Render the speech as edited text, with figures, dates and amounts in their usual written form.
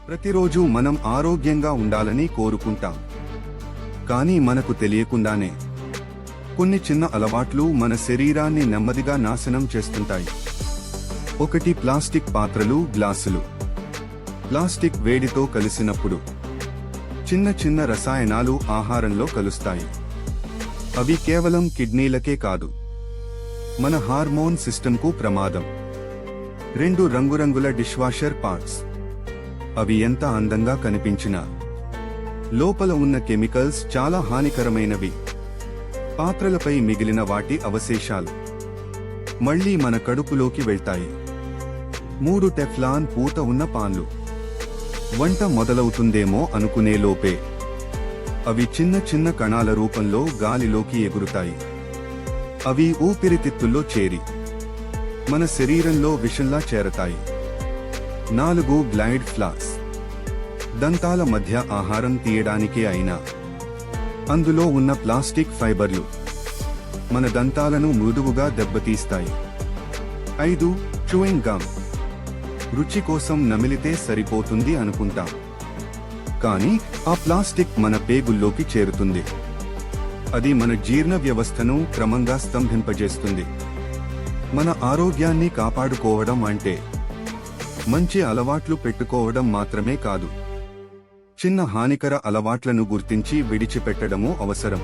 ప్రతిరోజు మనం ఆరోగ్యంగా ఉండాలని కోరుకుంటాం. కానీ మనకు తెలియకుండానే కొన్ని చిన్న అలవాట్లు మన శరీరాన్ని నెమ్మదిగా నాశనం చేస్తుంటాయి. ఒకటి, ప్లాస్టిక్ పాత్రలు, గ్లాసులు. ప్లాస్టిక్ వేడితో కలిసినప్పుడు చిన్న చిన్న రసాయనాలు ఆహారంలో కలుస్తాయి. అవి కేవలం కిడ్నీలకే కాదు, మన హార్మోన్ సిస్టంకు ప్రమాదం. 2, రంగురంగుల డిష్వాషర్ పార్ట్స్. అవి ఎంత అందంగా కనిపించినా లోపల ఉన్న కెమికల్స్ చాలా హానికరమైనవి. పాత్రలపై మిగిలిన వాటి అవశేషాలు మళ్లీ మన కడుపులోకి వెళ్తాయి. 3, టెఫ్లాన్ పూత ఉన్న పాన్లు. వంట మొదలవుతుందేమో అనుకునే లోపే అవి చిన్న చిన్న కణాల రూపంలో గాలిలోకి ఎగురుతాయి. అవి ఊపిరితిత్తుల్లో చేరి మన శరీరంలో విషంలా చేరతాయి. 4, గ్లైడ్ ఫ్లాస్. దంతాల మధ్య ఆహారం తీయడానికే అయినా అందులో ఉన్న ప్లాస్టిక్ ఫైబర్లు మన దంతాలను మృదువుగా దెబ్బతీస్తాయి. 5, చూయింగ్ గమ్. రుచి కోసం నమిలితే సరిపోతుంది అనుకుంటాం, కానీ ఆ ప్లాస్టిక్ మన పేగుల్లోకి చేరుతుంది. అది మన జీర్ణ వ్యవస్థను క్రమంగా స్తంభింపజేస్తుంది. మన ఆరోగ్యాన్ని కాపాడుకోవడం అంటే మంచి అలవాట్లు పెట్టుకోవడం మాత్రమే కాదు, చిన్న హానికర అలవాట్లను గుర్తించి విడిచిపెట్టడమూ అవసరం.